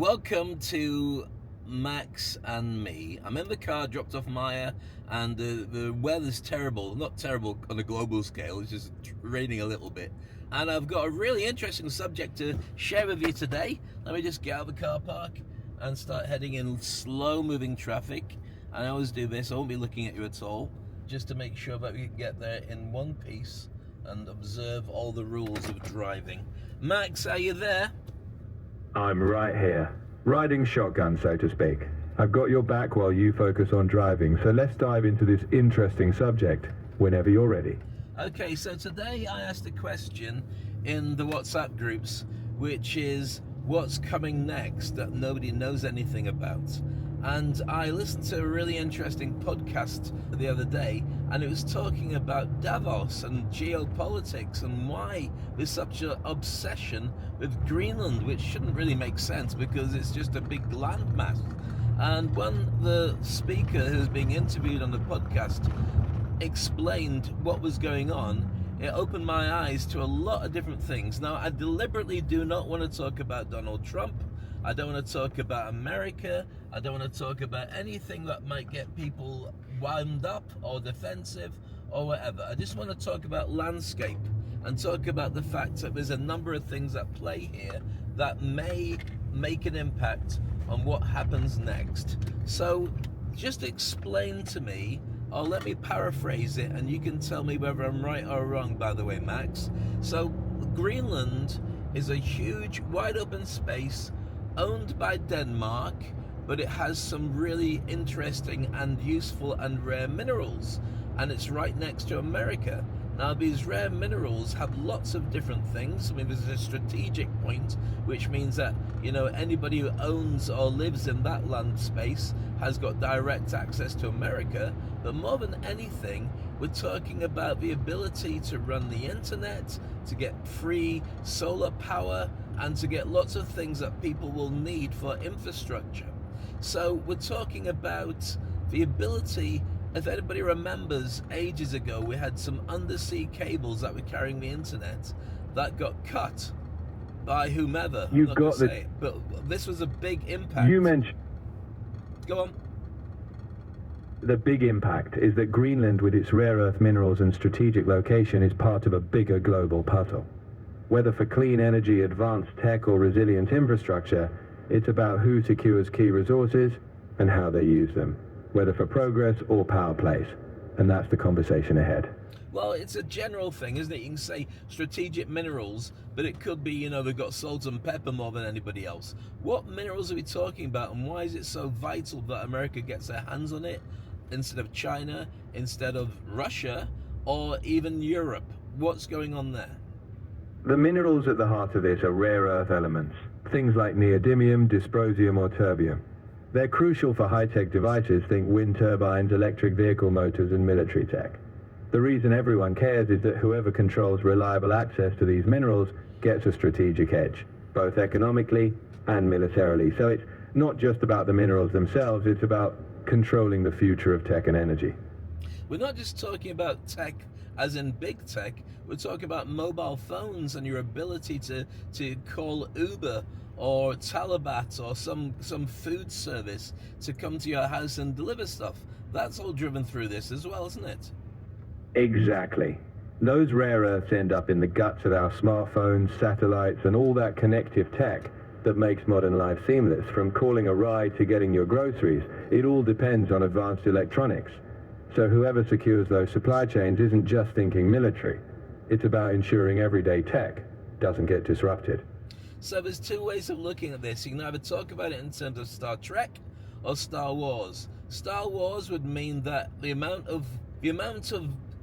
Welcome to Max and me. I'm in the car, dropped off Maya, and the weather's terrible. Not terrible on a global scale, it's just raining a little bit. And I've got a really interesting subject to share with you today. Let me just get out of the car park and start heading in slow-moving traffic. I always do this, I won't be looking at you at all, just to make sure that we can get there in one piece and observe all the rules of driving. Max, are you there? I'm right here, riding shotgun, so to speak. I've got your back while you focus on driving, so let's dive into this interesting subject whenever you're ready. Okay, so today I asked a question in the WhatsApp groups, which is what's coming next that nobody knows anything about. And I listened to a really interesting podcast the other day, and it was talking about Davos and geopolitics and why there's such an obsession with Greenland, which shouldn't really make sense because it's just a big landmass. And when the speaker who's being interviewed on the podcast explained what was going on, it opened my eyes to a lot of different things. Now, I deliberately do not want to talk about Donald Trump. I don't want to talk about America. I don't want to talk about anything that might get people wound up or defensive or whatever. I just want to talk about landscape and talk about the fact that there's a number of things at play here that may make an impact on what happens next. So just explain to me, or let me paraphrase it, and you can tell me whether I'm right or wrong, by the way, Max. So Greenland is a huge, wide open space owned by Denmark, but it has some really interesting and useful and rare minerals, and it's right next to America. Now, these rare minerals have lots of different things. I mean, there's a strategic point, which means that, you know, anybody who owns or lives in that land space has got direct access to America. But more than anything, we're talking about the ability to run the internet, to get free solar power, and to get lots of things that people will need for infrastructure. So we're talking about the ability. If anybody remembers, ages ago we had some undersea cables that were carrying the internet that got cut by whomever. You've got the... it, but this was a big impact. You mentioned... Go on. The big impact is that Greenland, with its rare earth minerals and strategic location, is part of a bigger global puzzle. Whether for clean energy, advanced tech, or resilient infrastructure, it's about who secures key resources and how they use them, whether for progress or power plays. And that's the conversation ahead. Well, it's a general thing, isn't it? You can say strategic minerals, but it could be, you know, they've got salt and pepper more than anybody else. What minerals are we talking about, and why is it so vital that America gets their hands on it instead of China, instead of Russia, or even Europe? What's going on there? The minerals at the heart of this are rare earth elements, things like neodymium, dysprosium, or terbium. They're crucial for high-tech devices, think wind turbines, electric vehicle motors, and military tech. The reason everyone cares is that whoever controls reliable access to these minerals gets a strategic edge, both economically and militarily. So it's not just about the minerals themselves, it's about controlling the future of tech and energy. We're not just talking about tech as in big tech, we're talking about mobile phones and your ability to call Uber or Talabat or some food service to come to your house and deliver stuff. That's all driven through this as well, isn't it? Exactly. Those rare earths end up in the guts of our smartphones, satellites, and all that connective tech that makes modern life seamless. From calling a ride to getting your groceries, it all depends on advanced electronics. So whoever secures those supply chains isn't just thinking military. It's about ensuring everyday tech doesn't get disrupted. So there's two ways of looking at this. You can either talk about it in terms of Star Trek or Star Wars. Star Wars would mean that the amount of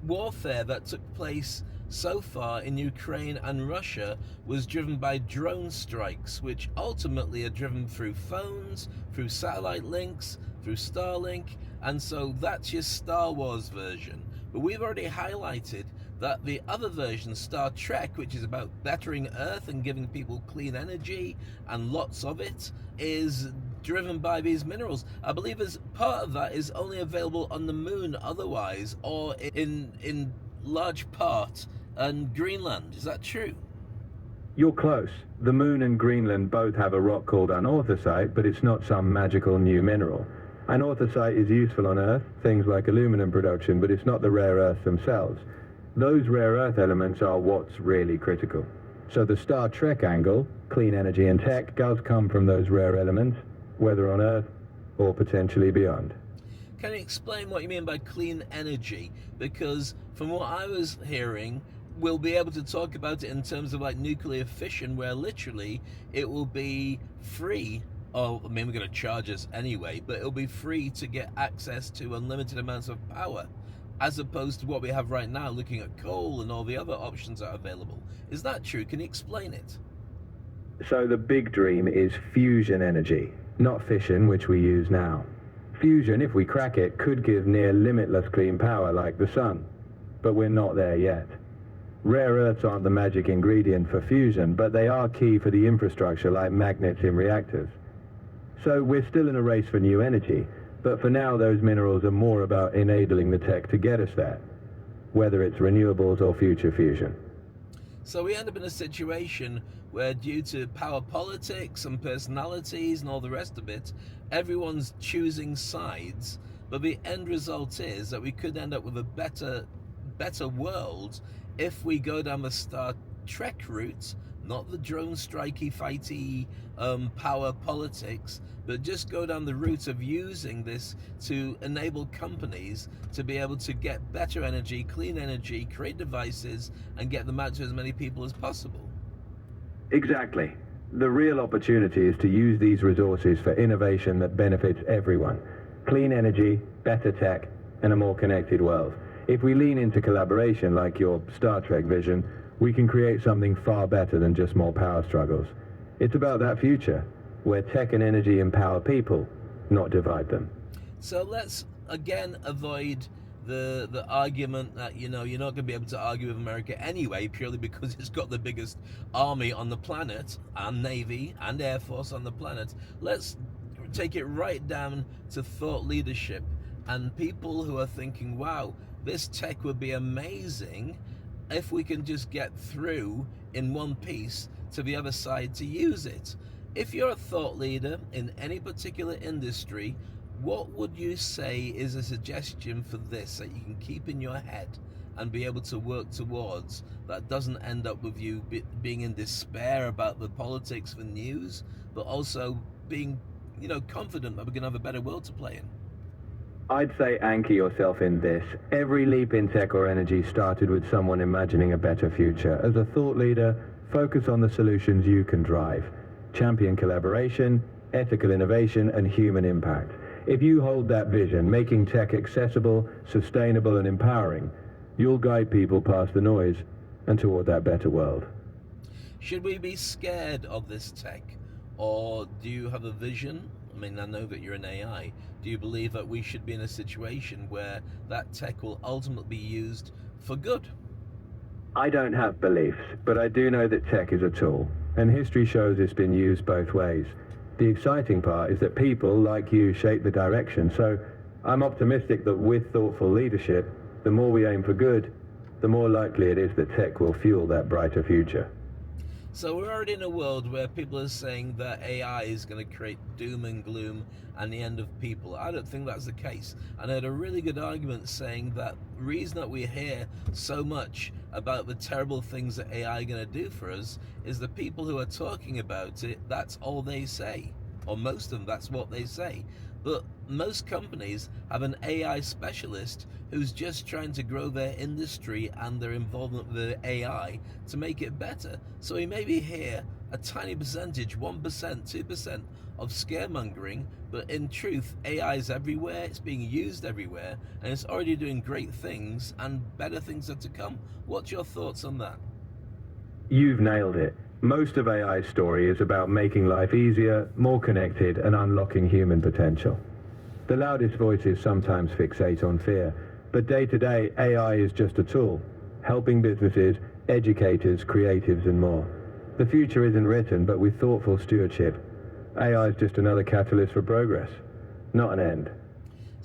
warfare that took place so far in Ukraine and Russia was driven by drone strikes, which ultimately are driven through phones, through satellite links, through Starlink, and so that's your Star Wars version. But we've already highlighted that the other version, Star Trek, which is about bettering Earth and giving people clean energy and lots of it, is driven by these minerals. I believe as part of that is only available on the moon otherwise, or in large part in Greenland. Is that true? You're close. The Moon and Greenland both have a rock called anorthosite, but it's not some magical new mineral. Anorthosite is useful on Earth, things like aluminum production, but it's not the rare earths themselves. Those rare earth elements are what's really critical. So the Star Trek angle, clean energy and tech, does come from those rare elements, whether on Earth or potentially beyond. Can you explain what you mean by clean energy? Because from what I was hearing, we'll be able to talk about it in terms of like nuclear fission, where literally it will be free. Oh, I mean, we're going to charge us anyway, but it'll be free to get access to unlimited amounts of power, as opposed to what we have right now, looking at coal and all the other options that are available. Is that true? Can you explain it? So the big dream is fusion energy, not fission, which we use now. Fusion, if we crack it, could give near limitless clean power like the sun, but we're not there yet. Rare earths aren't the magic ingredient for fusion, but they are key for the infrastructure like magnets in reactors. So we're still in a race for new energy, but for now those minerals are more about enabling the tech to get us there, whether it's renewables or future fusion. So we end up in a situation where, due to power politics and personalities and all the rest of it, everyone's choosing sides, but the end result is that we could end up with a better world if we go down the Star Trek route, not the drone strikey fighty power politics, but just go down the route of using this to enable companies to be able to get better energy, clean energy, create devices, and get them out to as many people as possible. Exactly. The real opportunity is to use these resources for innovation that benefits everyone. Clean energy, better tech, and a more connected world. If we lean into collaboration like your Star Trek vision, we can create something far better than just more power struggles. It's about that future, where tech and energy empower people, not divide them. So let's again avoid the argument that, you know, you're not going to be able to argue with America anyway, purely because it's got the biggest army on the planet, and navy and air force on the planet. Let's take it right down to thought leadership and people who are thinking, wow, this tech would be amazing if we can just get through in one piece to the other side to use it. If you're a thought leader in any particular industry, what would you say is a suggestion for this that you can keep in your head and be able to work towards, that doesn't end up with you being in despair about the politics for news, but also being, you know, confident that we're going to have a better world to play in? I'd say anchor yourself in this. Every leap in tech or energy started with someone imagining a better future. As a thought leader, focus on the solutions you can drive. Champion collaboration, ethical innovation, and human impact. If you hold that vision, making tech accessible, sustainable, and empowering, you'll guide people past the noise and toward that better world. Should we be scared of this tech? Or do you have a vision? I mean, I know that you're in AI. Do you believe that we should be in a situation where that tech will ultimately be used for good? I don't have beliefs, but I do know that tech is a tool, and history shows it's been used both ways. The exciting part is that people like you shape the direction, so I'm optimistic that with thoughtful leadership, the more we aim for good, the more likely it is that tech will fuel that brighter future. So we're already in a world where people are saying that AI is going to create doom and gloom and the end of people. I don't think that's the case. And I had a really good argument saying that the reason that we hear so much about the terrible things that AI are going to do for us is the people who are talking about it, that's all they say. Or most of them, that's what they say. But most companies have an AI specialist who's just trying to grow their industry and their involvement with AI to make it better. So we maybe hear a tiny percentage, 1%, 2% of scaremongering, but in truth, AI is everywhere, it's being used everywhere, and it's already doing great things, and better things are to come. What's your thoughts on that? You've nailed it. Most of AI's story is about making life easier, more connected, and unlocking human potential. The loudest voices sometimes fixate on fear, but day to day, AI is just a tool, helping businesses, educators, creatives, and more. The future isn't written, but with thoughtful stewardship, AI is just another catalyst for progress, not an end.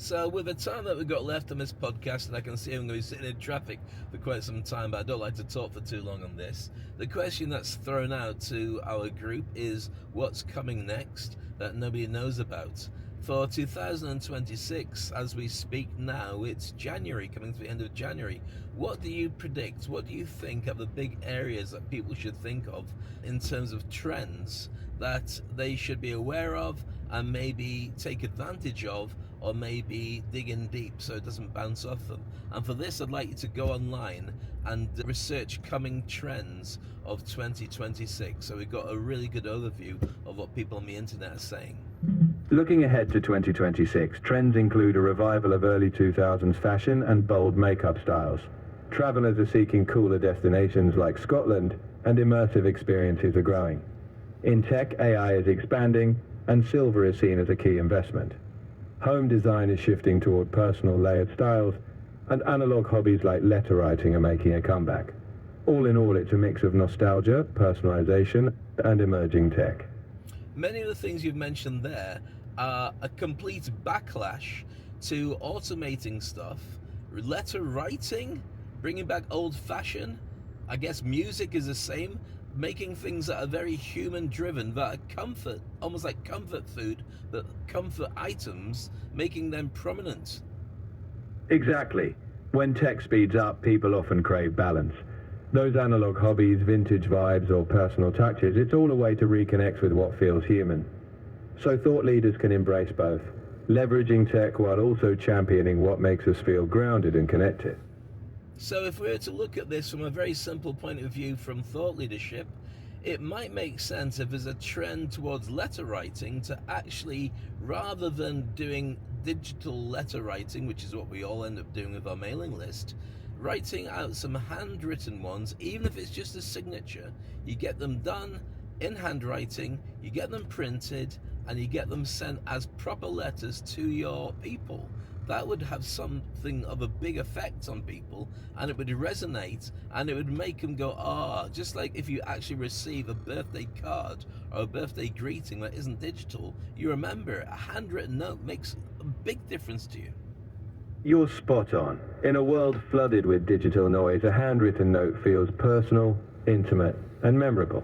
So with the time that we've got left on this podcast, and I can see I'm going to be sitting in traffic for quite some time, but I don't like to talk for too long on this, the question that's thrown out to our group is, what's coming next that nobody knows about? For 2026, as we speak now, it's January, coming to the end of January. What do you predict? What do you think are the big areas that people should think of in terms of trends that they should be aware of and maybe take advantage of, or maybe dig in deep so it doesn't bounce off them? And for this, I'd like you to go online and research coming trends of 2026. So we've got a really good overview of what people on the internet are saying. Looking ahead to 2026, trends include a revival of early 2000s fashion and bold makeup styles. Travelers are seeking cooler destinations like Scotland, and immersive experiences are growing. In tech, AI is expanding, and silver is seen as a key investment. Home design is shifting toward personal layered styles, and analog hobbies like letter writing are making a comeback. All in all, it's a mix of nostalgia, personalization, and emerging tech. Many of the things you've mentioned there are a complete backlash to automating stuff, letter writing, bringing back old fashioned. I guess music is the same, making things that are very human driven, that are comfort, almost like comfort food, but comfort items, making them prominent. Exactly. When tech speeds up, people often crave balance. Those analog hobbies, vintage vibes, or personal touches, it's all a way to reconnect with what feels human. So thought leaders can embrace both, leveraging tech while also championing what makes us feel grounded and connected. So if we were to look at this from a very simple point of view from thought leadership, it might make sense if there's a trend towards letter writing to actually, rather than doing digital letter writing, which is what we all end up doing with our mailing list, writing out some handwritten ones, even if it's just a signature. You get them done in handwriting, you get them printed, and you get them sent as proper letters to your people. That would have something of a big effect on people, and it would resonate, and it would make them go, just like if you actually receive a birthday card or a birthday greeting that isn't digital, you remember a handwritten note makes a big difference to you. You're spot on. In a world flooded with digital noise, a handwritten note feels personal, intimate, and memorable.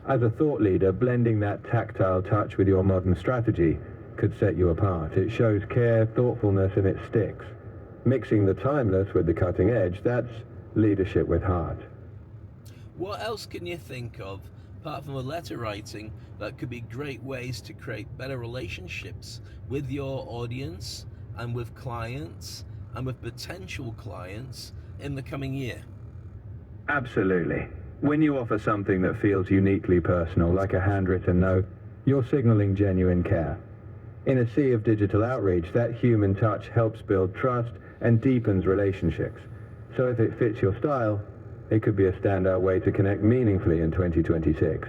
As a thought leader, blending that tactile touch with your modern strategy could set you apart. It shows care, thoughtfulness, and it sticks. Mixing the timeless with the cutting edge, that's leadership with heart. What else can you think of, apart from the letter writing, that could be great ways to create better relationships with your audience and with clients and with potential clients in the coming year? Absolutely. When you offer something that feels uniquely personal, like a handwritten note, you're signaling genuine care. In a sea of digital outreach, that human touch helps build trust and deepens relationships. So if it fits your style, it could be a standout way to connect meaningfully in 2026.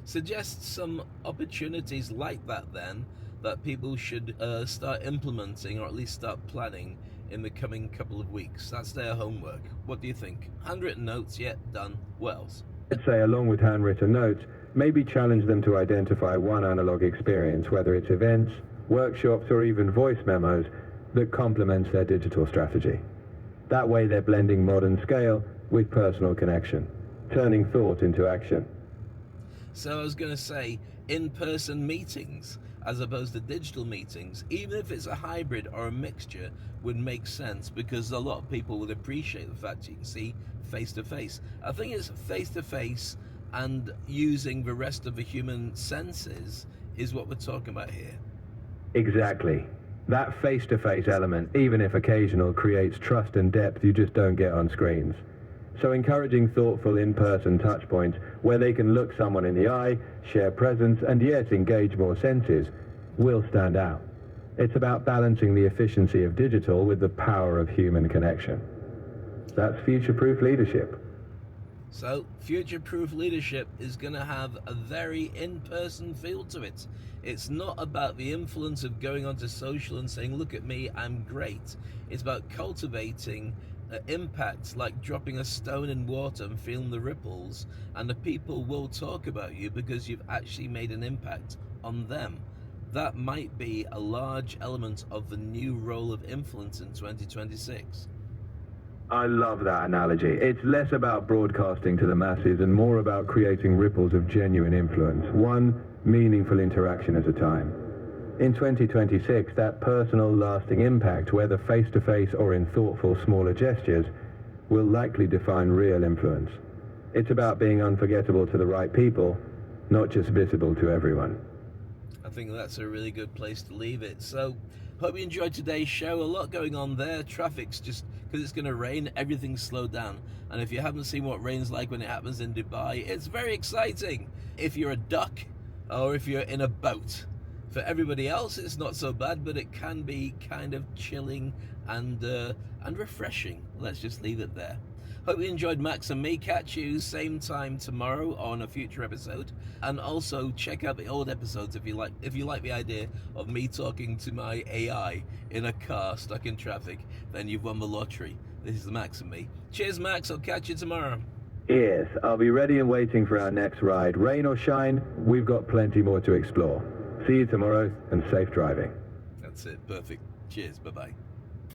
Suggest some opportunities like that then, that people should start implementing, or at least start planning in the coming couple of weeks. That's their homework. What do you think? Handwritten notes, done. What else? I'd say, along with handwritten notes, maybe challenge them to identify one analog experience, whether it's events, workshops, or even voice memos, that complements their digital strategy. That way they're blending modern scale with personal connection, turning thought into action. So I was going to say, in-person meetings as opposed to digital meetings, even if it's a hybrid or a mixture, would make sense, because a lot of people would appreciate the fact you can see face-to-face. I think it's face-to-face and using the rest of the human senses is what we're talking about here. Exactly. That face-to-face element, even if occasional, creates trust and depth you just don't get on screens. So encouraging thoughtful in-person touchpoints where they can look someone in the eye, share presence, and yes, engage more senses, will stand out. It's about balancing the efficiency of digital with the power of human connection. That's future-proof leadership. So, future-proof leadership is going to have a very in-person feel to it. It's not about the influence of going onto social and saying, look at me, I'm great. It's about cultivating impacts, like dropping a stone in water and feeling the ripples, and the people will talk about you because you've actually made an impact on them. that might be a large element of the new role of influence in 2026. I love that analogy. It's less about broadcasting to the masses and more about creating ripples of genuine influence, one meaningful interaction at a time. In 2026, that personal, lasting impact, whether face-to-face or in thoughtful, smaller gestures, will likely define real influence. It's about being unforgettable to the right people, not just visible to everyone. I think that's a really good place to leave it. So, hope you enjoyed today's show. A lot going on there. Traffic's just, because it's going to rain, everything's slowed down. And if you haven't seen what rain's like when it happens in Dubai, it's very exciting. If you're a duck or if you're in a boat. For everybody else, it's not so bad, but it can be kind of chilling and refreshing. Let's just leave it there. Hope you enjoyed Max and me. Catch you same time tomorrow on a future episode, and also check out the old episodes if you like the idea of me talking to my AI in a car stuck in traffic. Then you've won the lottery. This is Max and me. Cheers, Max. I'll catch you tomorrow. Yes, I'll be ready and waiting for our next ride. Rain or shine, we've got plenty more to explore. See you tomorrow, and safe driving. That's it. Perfect. Cheers. Bye-bye.